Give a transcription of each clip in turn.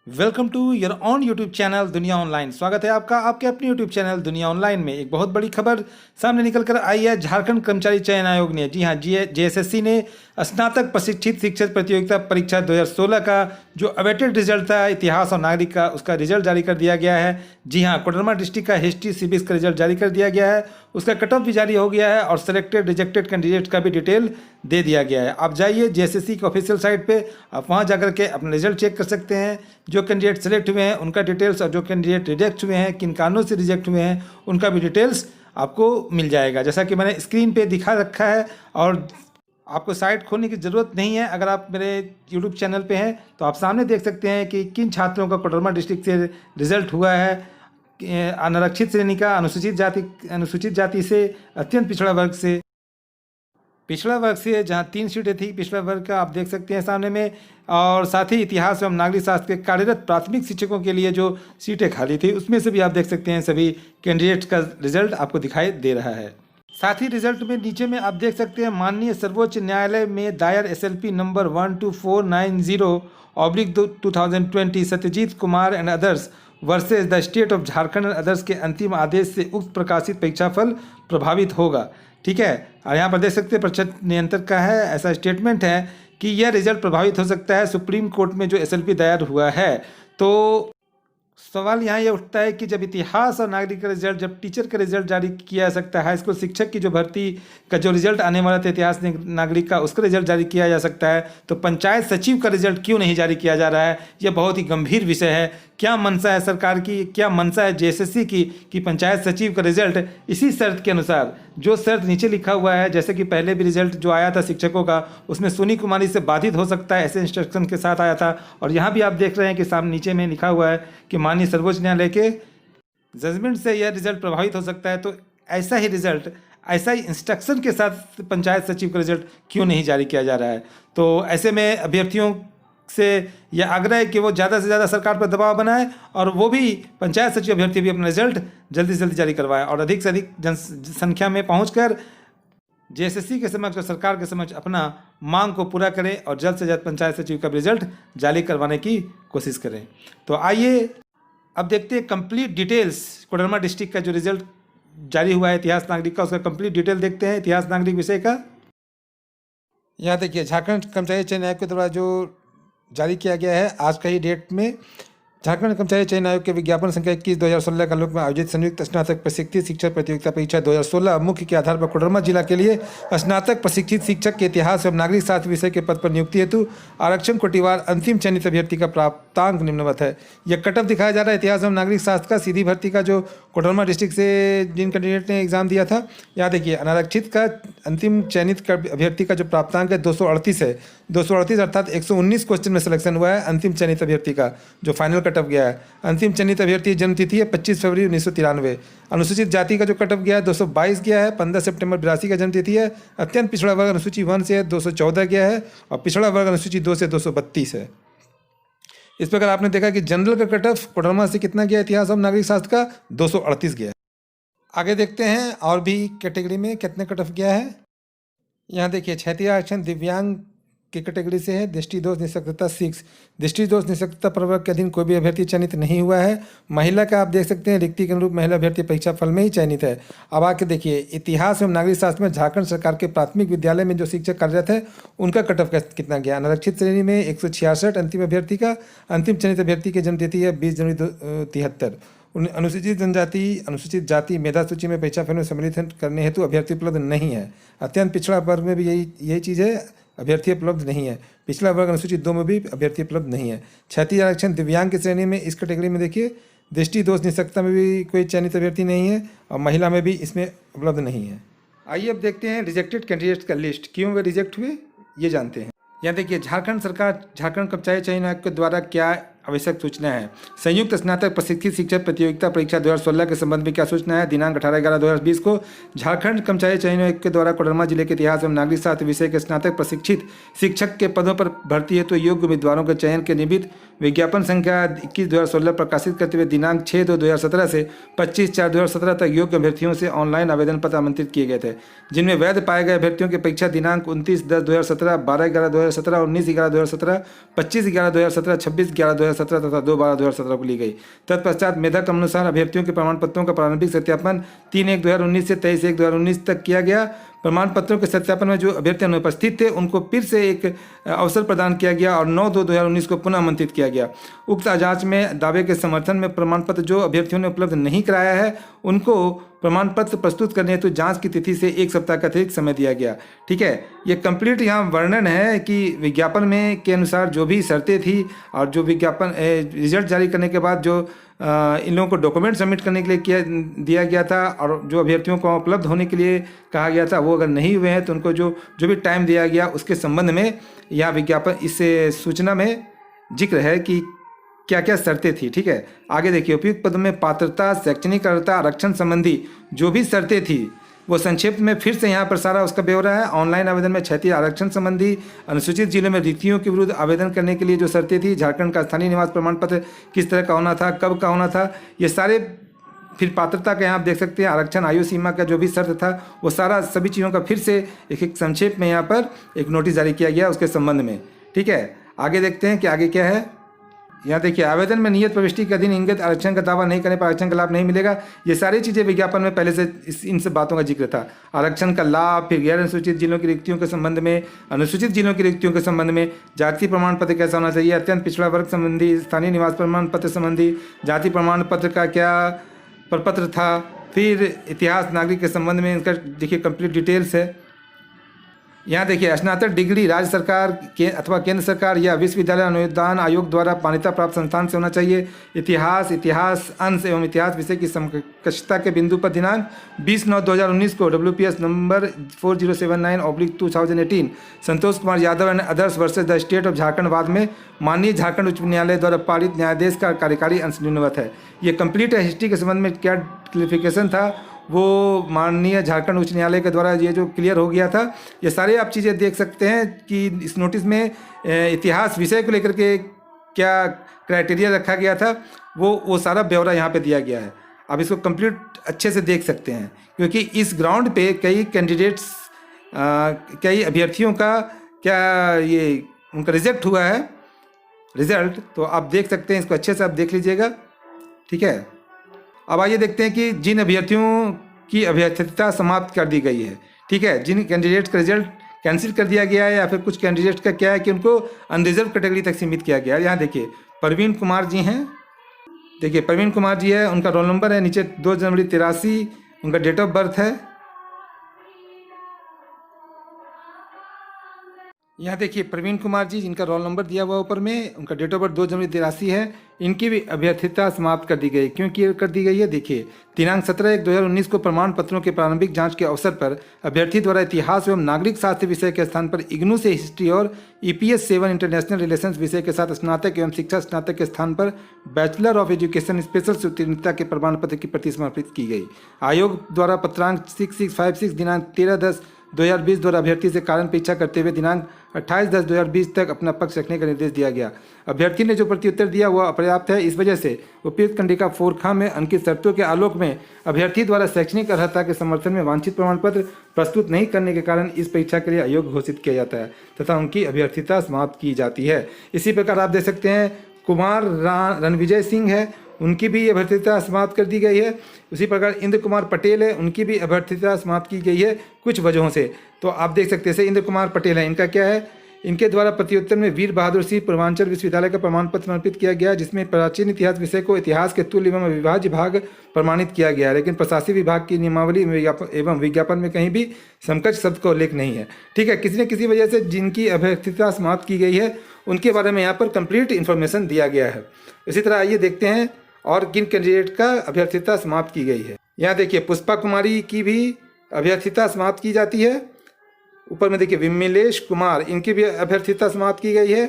Welcome to your on YouTube channel Duniya online. स्वागत है आपका आपके अपने यूट्यूब चैनल दुनिया ऑनलाइन में। एक बहुत बड़ी खबर सामने निकल कर आई है। झारखंड कर्मचारी चयन आयोग ने, जी हाँ, जेएसएससी ने स्नातक प्रशिक्षित शिक्षक प्रतियोगिता परीक्षा 2016 का जो अवेटेड रिजल्ट था इतिहास और नागरिक का, उसका रिजल्ट जारी कर दिया गया है। जी हाँ, कोडरमा डिस्ट्रिक्ट का हिस्ट्री सिविक्स का रिजल्ट जारी कर दिया गया है। उसका कट ऑफ भी जारी हो गया है और सेलेक्टेड रिजेक्टेड कैंडिडेट का भी डिटेल दे दिया गया है। आप जाइए जेएसएससी की ऑफिशियल साइट पे, आप वहाँ जाकर के अपना रिजल्ट चेक कर सकते हैं। जो कैंडिडेट सेलेक्ट हुए हैं उनका डिटेल्स और जो कैंडिडेट रिजेक्ट हुए हैं, किन कारणों से रिजेक्ट हुए हैं, उनका भी डिटेल्स आपको मिल जाएगा, जैसा कि मैंने स्क्रीन पे दिखा रखा है। और आपको साइट खोलने की ज़रूरत नहीं है। अगर आप मेरे यूट्यूब चैनल पे हैं तो आप सामने देख सकते हैं कि किन छात्रों का कोडरमा डिस्ट्रिक्ट से रिजल्ट हुआ है। अनारक्षित श्रेणी का, अनुसूचित जाति से, अत्यंत पिछड़ा वर्ग से जहां 3 सीटें थी पिछड़ा वर्ग का, आप देख सकते हैं सामने में। और साथ ही इतिहास एवं नागरिक शास्त्र के कार्यरत प्राथमिक शिक्षकों के लिए जो सीटें खाली थी उसमें से भी आप देख सकते हैं सभी कैंडिडेट्स का रिजल्ट आपको दिखाई दे रहा है। साथ ही रिजल्ट में नीचे में आप देख सकते हैं माननीय सर्वोच्च न्यायालय में दायर SLP number 12490/2020 Satyajit Kumar and others versus the state of Jharkhand and others के अंतिम आदेश से उक्त प्रकाशित परीक्षाफल प्रभावित होगा। ठीक है, और यहाँ पर देख सकते हैं परिषद नियंत्रक का है, ऐसा स्टेटमेंट है कि यह रिजल्ट प्रभावित हो सकता है। सुप्रीम कोर्ट में जो SLP दायर हुआ है, तो सवाल यहाँ ये उठता है कि जब इतिहास और नागरिक का रिजल्ट, जब टीचर का रिजल्ट जारी किया जा सकता है, हाई स्कूल शिक्षक की जो भर्ती का जो रिजल्ट आने वाला था इतिहास नागरिक का, उसका रिजल्ट जारी किया जा सकता है, तो पंचायत सचिव का रिजल्ट क्यों नहीं जारी किया जा रहा है? यह बहुत ही गंभीर विषय है। क्या मंशा है सरकार की, क्या मंशा है जेएसएससी की कि पंचायत सचिव का रिजल्ट इसी शर्त के अनुसार, जो शर्त नीचे लिखा हुआ है, जैसे कि पहले भी रिजल्ट जो आया था शिक्षकों का उसमें सुनी कुमारी से बाधित हो सकता है, ऐसे इंस्ट्रक्शन के साथ आया था। और यहाँ भी आप देख रहे हैं कि सामने नीचे में लिखा हुआ है कि माननीय सर्वोच्च न्यायालय के जजमेंट से यह रिजल्ट प्रभावित हो सकता है। तो ऐसा ही रिजल्ट, ऐसा ही इंस्ट्रक्शन के साथ पंचायत सचिव का रिजल्ट क्यों नहीं जारी किया जा रहा है? तो ऐसे में अभ्यर्थियों से यह आग्रह है कि वो ज़्यादा से ज़्यादा सरकार पर दबाव बनाए और वो भी पंचायत सचिव अभ्यर्थी भी अपना रिजल्ट जल्दी से जल्दी जारी करवाए और अधिक से अधिक जनसंख्या में पहुंचकर जेएसएससी के समक्ष और सरकार के समक्ष अपना मांग को पूरा करें और जल्द से जल्द पंचायत सचिव का रिजल्ट जारी करवाने की कोशिश करें। तो आइए अब देखते हैं कंप्लीट डिटेल्स। कोडरमा डिस्ट्रिक्ट का जो रिजल्ट जारी हुआ है इतिहास नागरिक का, उसका कंप्लीट डिटेल देखते हैं इतिहास नागरिक विषय का। यहाँ देखिए, झारखंड कर्मचारी चयन आयोग के द्वारा जो जारी किया गया है आज का ही डेट में, झारखंड कर्मचारी चयन आयोग के विज्ञापन संख्या 21/2016 का लोक में आयोजित संयुक्त स्नातक प्रशिक्षित शिक्षक प्रतियोगिता परीक्षा 2016 मुख्य के आधार पर कोडरमा जिला के लिए स्नातक प्रशिक्षित शिक्षक के इतिहास एवं नागरिक शास्त्र विषय के पद पर नियुक्ति हेतु आरक्षण कोटिवार अंतिम चयनित अभ्यर्थी का प्राप्तांक निम्नवत है। यह कट ऑफ दिखाया जा रहा है इतिहास एवं नागरिक शास्त्र का सीधी भर्ती का, जो कोडरमा डिस्ट्रिक्ट से जिन कैंडिडेट ने एग्जाम दिया था। यहाँ देखिए, अनारक्षित का अंतिम चयनित अभ्यर्थी का जो प्राप्तांक है 238 है। 238 अर्थात 119 क्वेश्चन में सिलेक्शन हुआ है अंतिम चयनित अभ्यर्थी का, जो फाइनल कट ऑफ गया है। अंतिम चयनित अभ्यर्थी जन्म तिथि है 25 फरवरी 1993। अनुसूचित जाति का जो कट ऑफ गया है 222 गया है। 15 सितंबर 82 का जन्म तिथि है। अत्यंत पिछड़ा वर्ग अनुसूची 1 से 214 गया है और पिछड़ा वर्ग अनुसूची 2 से 232 है। इस प्रकार आपने देखा कि जनरल का कट ऑफ कोडरमा से कितना गया, इतिहास और नागरिक शास्त्र का 238 गया है। आगे देखते हैं और भी कैटेगरी में कितने कट ऑफ गया है। यहाँ देखिए, क्षेत्रीय आरक्षण दिव्यांग की कैटेगरी से है। दृष्टि दोष निःशक्तता 6, दृष्टि दोष निःशक्तता प्रवर्ग के अधीन कोई भी अभ्यर्थी चयनित नहीं हुआ है। महिला का आप देख सकते हैं रिक्ति के अनुरूप महिला अभ्यर्थी परीक्षा फल में ही चयनित है। अब आके देखिए, इतिहास एवं नागरिक शास्त्र में झारखंड सरकार के प्राथमिक विद्यालय में जो शिक्षक कार्यरत है उनका कट ऑफ कितना गया। अनारक्षित श्रेणी में 166 अंतिम अभ्यर्थी का। अंतिम चयनित अभ्यर्थी की जन्म तिथि है 20 जनवरी 1973। अनुसूचित जनजाति, अनुसूचित जाति मेधा सूची में परीक्षा फल में सम्मिलित करने हेतु अभ्यर्थी उपलब्ध नहीं है। अत्यंत पिछड़ा वर्ग में भी यही चीज़ है, अभ्यर्थी उपलब्ध नहीं है। पिछला वर्ग अनुसूचित 2 में भी अभ्यर्थी उपलब्ध नहीं है। क्षेत्रीय आरक्षण दिव्यांग की श्रेणी में इस कैटेगरी में देखिए, दृष्टि दोष निःशक्तता में भी कोई चयनित अभ्यर्थी नहीं है और महिला में भी इसमें उपलब्ध नहीं है। आइए अब देखते हैं रिजेक्टेड कैंडिडेट्स का लिस्ट, क्यों वे रिजेक्ट हुए ये जानते हैं। यहाँ देखिए, झारखंड सरकार, झारखंड कर्मचारी चयन आयोग के द्वारा क्या आवश्यक सूचना है। संयुक्त स्नातक प्रशिक्षित शिक्षक प्रतियोगिता परीक्षा 2016 के संबंध में क्या सूचना है। दिनांक 18/11/2020 को झारखंड कर्मचारी चयन आयोग के द्वारा कोडरमा जिले के इतिहास एवं नागरिक शास्त्र विषय के स्नातक प्रशिक्षित शिक्षक के पदों पर भर्ती हेतु योग्य उम्मीदवारों के चयन के निमित्त विज्ञापन संख्या 21/2016 प्रकाशित करते हुए दिनांक 6/2/2017 से 25/4/2017 तक योग्य अभ्यर्थियों से ऑनलाइन आवेदन पत्र आमंत्रित किए गए थे, जिनमें वैध पाए गए अभ्यर्थियों की परीक्षा दिनांक 29/10/2017, 12/11/2017, 19/11/2017, 25/11/2017, 26/11/2017 2017 तथा 2/12/2017 को ली गई। तत्पश्चात मेधा क्रमानुसार अभ्यर्थियों के प्रमाण पत्रों का प्रारंभिक सत्यापन 3/1/2019 से 23/1/2019 तक किया गया। प्रमाण पत्रों के सत्यापन में जो अभ्यर्थी अनुपस्थित थे उनको फिर से एक अवसर प्रदान किया गया और 9/2/2019 को पुनः आमंत्रित किया गया। उक्त जांच में दावे के समर्थन में प्रमाण पत्र जो अभ्यर्थियों ने उपलब्ध नहीं कराया है उनको प्रमाण पत्र प्रस्तुत करने हेतु जांच की तिथि से 1 सप्ताह का अतिरिक्त समय दिया गया। ठीक है, ये कंप्लीट यहाँ वर्णन है कि विज्ञापन में के अनुसार जो भी शर्तें थी और जो विज्ञापन रिजल्ट जारी करने के बाद जो इन लोगों को डॉक्यूमेंट सबमिट करने के लिए दिया गया था और जो अभ्यर्थियों को उपलब्ध होने के लिए कहा गया था वो अगर नहीं हुए हैं तो उनको जो भी टाइम दिया गया उसके संबंध में यह विज्ञापन इस सूचना में जिक्र है कि क्या क्या शर्तें थी। ठीक है, आगे देखिए, उपयुक्त पद में पात्रता, शैक्षणिक अर्हता, आरक्षण संबंधी जो भी शर्तें थी वो संक्षिप्त में फिर से यहाँ पर सारा उसका ब्यौरा है। ऑनलाइन आवेदन में क्षैतिज आरक्षण संबंधी, अनुसूचित जिलों में रिक्तियों के विरुद्ध आवेदन करने के लिए जो शर्तें थी, झारखंड का स्थानीय निवास प्रमाण पत्र किस तरह का होना था, कब का होना था, ये सारे, फिर पात्रता का यहाँ आप देख सकते हैं, आरक्षण आयु सीमा का जो भी शर्त था वो सारा सभी चीज़ों का फिर से एक संक्षेप में यहाँ पर एक नोटिस जारी किया गया उसके संबंध में। ठीक है, आगे देखते हैं कि आगे क्या है। यहाँ देखिए, आवेदन में नियत प्रविष्टि के अधीन इंगित आरक्षण का दावा नहीं करने पर आरक्षण का लाभ नहीं मिलेगा। ये सारी चीज़ें विज्ञापन में पहले से इन सब बातों का जिक्र था। आरक्षण का लाभ, फिर गैर अनुसूचित जिलों की रिक्तियों के संबंध में, अनुसूचित जिलों की रिक्तियों के संबंध में, जाति प्रमाण पत्र कैसा होना चाहिए, अत्यंत पिछड़ा वर्ग संबंधी, स्थानीय निवास प्रमाण पत्र संबंधी, जाति प्रमाण पत्र का क्या प्रपत्र था, फिर इतिहास नागरिक के संबंध में इनका देखिए कंप्लीट डिटेल्स है। यहाँ देखिए, स्नातक डिग्री राज्य सरकार के अथवा केंद्र सरकार या विश्वविद्यालय अनुदान आयोग द्वारा मान्यता प्राप्त संस्थान से होना चाहिए। इतिहास अंश एवं इतिहास विषय की समकक्षता के बिंदु पर दिनांक 20/9/2019 को WPS number 4079/2018 Santosh Kumar Yadav and others versus the state of Jharkhand वाद में माननीय झारखंड उच्च न्यायालय द्वारा पारित न्यायाधीश का कार्यकारी अंश निम्नवत है। ये कंप्लीट है। हिस्ट्री के संबंध में क्या क्लियरिफिकेशन था वो माननीय झारखंड उच्च न्यायालय के द्वारा ये जो क्लियर हो गया था। ये सारे आप चीज़ें देख सकते हैं कि इस नोटिस में इतिहास विषय को लेकर के क्या क्राइटेरिया रखा गया था वो सारा ब्यौरा यहाँ पे दिया गया है। आप इसको कंप्लीट अच्छे से देख सकते हैं क्योंकि इस ग्राउंड पे कई कैंडिडेट्स कई अभ्यर्थियों का क्या ये उनका रिजेक्ट हुआ है रिजल्ट, तो आप देख सकते हैं। इसको अच्छे से आप देख लीजिएगा। ठीक है, अब आइए देखते हैं कि जिन अभ्यर्थियों की अभ्यर्थता समाप्त कर दी गई है, ठीक है, जिन कैंडिडेट का रिजल्ट कैंसिल कर दिया गया है या फिर कुछ कैंडिडेट का क्या है कि उनको अनरिजर्व कैटेगरी तक सीमित किया गया है। यहाँ देखिए, प्रवीण कुमार जी हैं, देखिए प्रवीण कुमार जी है, उनका रोल नंबर है नीचे 2 जनवरी 83, उनका डेट ऑफ बर्थ है। यहाँ देखिए प्रवीण कुमार जी जिनका रोल नंबर दिया हुआ ऊपर में, उनका डेट ऑफ बर्थ 2 जनवरी 83 है। इनकी भी अभ्यर्थता समाप्त कर दी गई। क्यों कर दी गई है? देखिए, दिनांक 17/1/2019 को प्रमाण पत्रों के प्रारंभिक जांच के अवसर पर अभ्यर्थी द्वारा इतिहास एवं नागरिक शास्त्र विषय के स्थान पर इग्नू से हिस्ट्री और EPS 7 इंटरनेशनल रिलेशंस विषय के साथ स्नातक एवं शिक्षा स्नातक के स्थान पर बैचलर ऑफ एजुकेशन स्पेशल उत्तीर्णता के प्रमाण पत्र की प्रति समर्पित की गई। आयोग द्वारा पत्रांक 6656 दिनांक 13/10/2020 द्वारा अभ्यर्थी से कारण परीक्षा करते हुए दिनांक 28/10/2020 तक अपना पक्ष रखने का निर्देश दिया गया। अभ्यर्थी ने जो प्रत्युत्तर दिया वह अपर्याप्त है। इस वजह से उपयुक्त कंडिका 4 में अंकित शर्तों के आलोक में अभ्यर्थी द्वारा शैक्षणिक अर्हता के समर्थन में वांछित प्रमाण पत्र प्रस्तुत नहीं करने के कारण इस परीक्षा के लिए अयोग्य घोषित किया जाता है तथा उनकी अभ्यर्थता समाप्त की जाती है। इसी प्रकार आप देख सकते हैं कुमार रणविजय सिंह है, उनकी भी अभ्यर्थता समाप्त कर दी गई है। उसी प्रकार इंद्र कुमार पटेल है, उनकी भी अभ्यर्थता समाप्त की गई है कुछ वजहों से। तो आप देख सकते हैं इंद्र कुमार पटेल है, इनका क्या है, इनके द्वारा प्रत्युत्तर में वीर बहादुर सिंह पूर्वांचल विश्वविद्यालय का प्रमाण पत्र समर्पित किया गया जिसमें प्राचीन इतिहास विषय को इतिहास के तुल्य एवं अविभाज्य भाग प्रमाणित किया गया है, लेकिन प्रशासनिक विभाग की नियमावली एवं विज्ञापन में कहीं भी समकक्ष शब्द का उल्लेख नहीं है। ठीक है, किसी न किसी वजह से जिनकी अभ्यर्थता समाप्त की गई है उनके बारे में यहाँ पर कंप्लीट इन्फॉर्मेशन दिया गया है। इसी तरह आइए देखते हैं और किन कैंडिडेट का अभ्यर्थता समाप्त की गई है। यहाँ देखिए पुष्पा कुमारी की भी अभ्यर्थता समाप्त की जाती है। ऊपर में देखिए विमलेश कुमार, इनकी भी अभ्यर्थता समाप्त की गई है।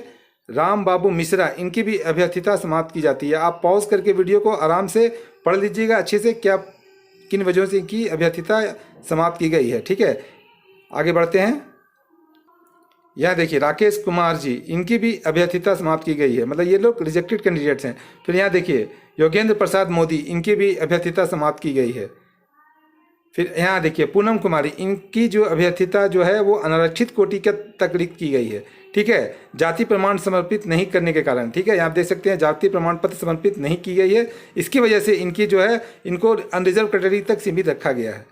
राम बाबू मिश्रा, इनकी भी अभ्यर्थता समाप्त की जाती है। आप पॉज करके वीडियो को आराम से पढ़ लीजिएगा अच्छे से, क्या किन वजहों से इनकी अभ्यर्थता समाप्त की गई है। ठीक है, आगे बढ़ते हैं। यहाँ देखिए राकेश कुमार जी, इनकी भी अभ्यर्थता समाप्त की गई है, मतलब ये लोग रिजेक्टेड कैंडिडेट्स हैं। फिर यहाँ देखिए योगेंद्र प्रसाद मोदी, इनकी भी अभ्यर्थता समाप्त की गई है। फिर यहाँ देखिए पूनम कुमारी, इनकी जो अभ्यर्थता जो है वो अनारक्षित कोटि के तक रिक्त की गई है। ठीक है, जाति प्रमाण समर्पित नहीं करने के कारण। ठीक है, यहाँ आप देख सकते हैं जाति प्रमाण पत्र समर्पित नहीं की गई है, इसकी वजह से इनकी जो है इनको अनरिजर्व कैटेगरी तक सीमित रखा गया है।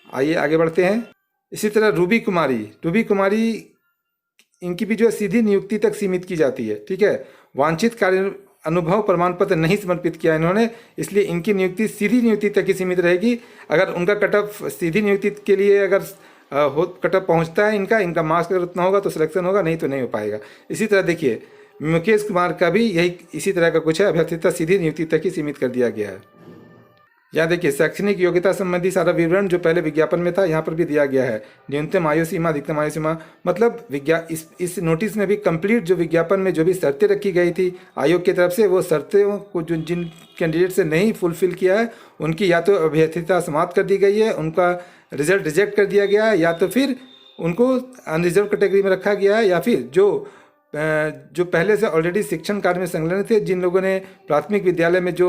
आइए आगे बढ़ते हैं। इसी तरह रूबी कुमारी इनकी भी जो है सीधी नियुक्ति तक सीमित की जाती है। ठीक है, वांछित कार्य अनुभव प्रमाण पत्र नहीं समर्पित किया इन्होंने, इसलिए इनकी नियुक्ति सीधी नियुक्ति तक ही सीमित रहेगी। अगर उनका कट ऑफ सीधी नियुक्ति के लिए अगर कट ऑफ पहुँचता है इनका मार्क्स अगर उतना होगा तो सिलेक्शन होगा, नहीं तो नहीं हो पाएगा। इसी तरह देखिए मुकेश कुमार का भी यही इसी तरह का कुछ है, अभ्यर्थीता सीधी नियुक्ति तक ही सीमित कर दिया गया है। यहाँ देखिए शैक्षणिक योग्यता संबंधी सारा विवरण जो पहले विज्ञापन में था यहाँ पर भी दिया गया है। न्यूनतम आयु सीमा, अधिकतम आयु सीमा, मतलब इस नोटिस में भी कंप्लीट जो विज्ञापन में जो भी शर्तें रखी गई थी आयोग की तरफ से, वो शर्तों को जिन कैंडिडेट से नहीं फुलफिल किया है उनकी या तो अभ्यर्थीता समाप्त कर दी गई है, उनका रिजल्ट रिजेक्ट कर दिया गया है, या तो फिर उनको अनरिजर्व कैटेगरी में रखा गया है, या फिर जो पहले से ऑलरेडी शिक्षण कार्य में संलग्न थे, जिन लोगों ने प्राथमिक विद्यालय में जो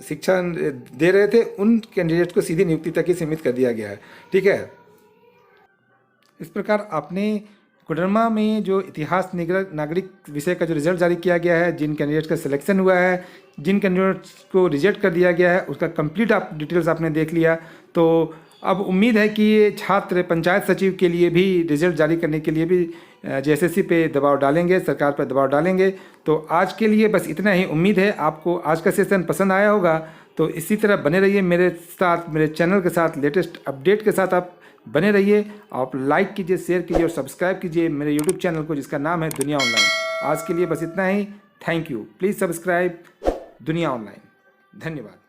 शिक्षा दे रहे थे उन कैंडिडेट को सीधी नियुक्ति तक ही सीमित कर दिया गया है। ठीक है, इस प्रकार आपने कोडरमा में जो इतिहास नागरिक विषय का जो रिजल्ट जारी किया गया है, जिन कैंडिडेट्स का सिलेक्शन हुआ है, जिन कैंडिडेट्स को रिजेक्ट कर दिया गया है, उसका कंप्लीट आप डिटेल्स आपने देख लिया। तो अब उम्मीद है कि ये छात्र पंचायत सचिव के लिए भी रिजल्ट जारी करने के लिए भी जेएसएससी पे दबाव डालेंगे, सरकार पर दबाव डालेंगे। तो आज के लिए बस इतना ही। उम्मीद है आपको आज का सेशन पसंद आया होगा, तो इसी तरह बने रहिए मेरे साथ, मेरे चैनल के साथ, लेटेस्ट अपडेट के साथ आप बने रहिए। आप लाइक कीजिए, शेयर कीजिए और सब्सक्राइब कीजिए मेरे यूट्यूब चैनल को जिसका नाम है दुनिया ऑनलाइन। आज के लिए बस इतना ही। Thank you. Please subscribe Duniya online. धन्यवाद।